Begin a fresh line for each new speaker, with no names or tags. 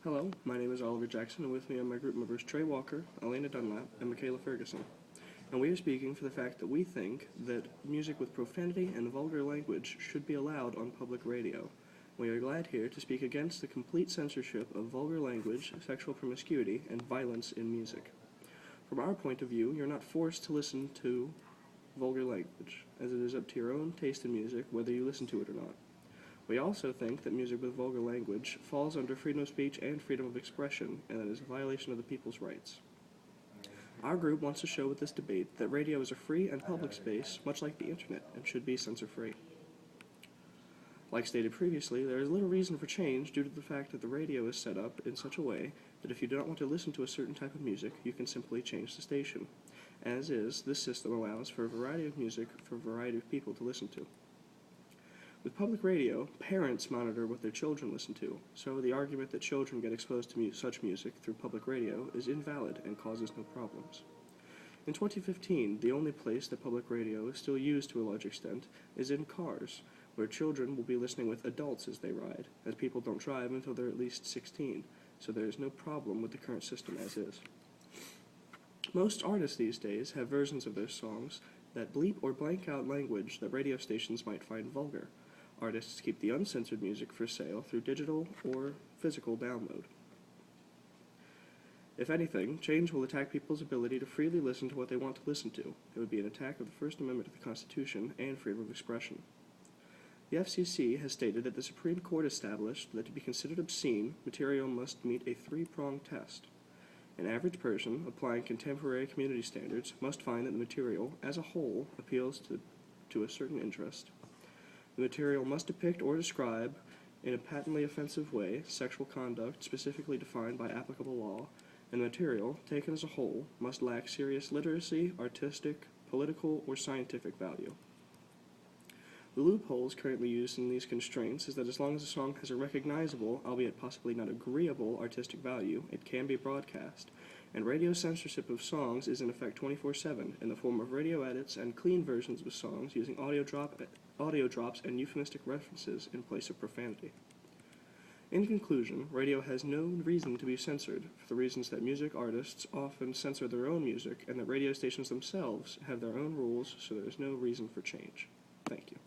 Hello, my name is Oliver Jackson, and with me are my group members Trey Walker, Elena Dunlap, and Michaela Ferguson. And we are speaking for the fact that we think that music with profanity and vulgar language should be allowed on public radio. We are glad here to speak against the complete censorship of vulgar language, sexual promiscuity, and violence in music. From our point of view, you're not forced to listen to vulgar language, as it is up to your own taste in music whether you listen to it or not. We also think that music with vulgar language falls under freedom of speech and freedom of expression, and that is a violation of the people's rights. Our group wants to show with this debate that radio is a free and public space, much like the internet, and should be censor-free. Like stated previously, there is little reason for change due to the fact that the radio is set up in such a way that if you do not want to listen to a certain type of music, you can simply change the station. As is, this system allows for a variety of music for a variety of people to listen to. With public radio, parents monitor what their children listen to, so the argument that children get exposed to such music through public radio is invalid and causes no problems. In 2015, the only place that public radio is still used to a large extent is in cars, where children will be listening with adults as they ride, as people don't drive until they're at least 16, so there is no problem with the current system as is. Most artists these days have versions of their songs that bleep or blank out language that radio stations might find vulgar. Artists keep the uncensored music for sale through digital or physical download. If anything, change will attack people's ability to freely listen to what they want to listen to. It would be an attack of the First Amendment of the Constitution and freedom of expression. The FCC has stated that the Supreme Court established that to be considered obscene, material must meet a three-pronged test. An average person, applying contemporary community standards, must find that the material, as a whole, appeals to a certain interest. The material must depict or describe, in a patently offensive way, sexual conduct specifically defined by applicable law, and the material, taken as a whole, must lack serious literacy, artistic, political, or scientific value. The loopholes currently used in these constraints is that as long as a song has a recognizable, albeit possibly not agreeable, artistic value, it can be broadcast, and radio censorship of songs is in effect 24/7 in the form of radio edits and clean versions of songs using audio drops and euphemistic references in place of profanity. In conclusion, radio has no reason to be censored for the reasons that music artists often censor their own music and that radio stations themselves have their own rules, so there is no reason for change. Thank you.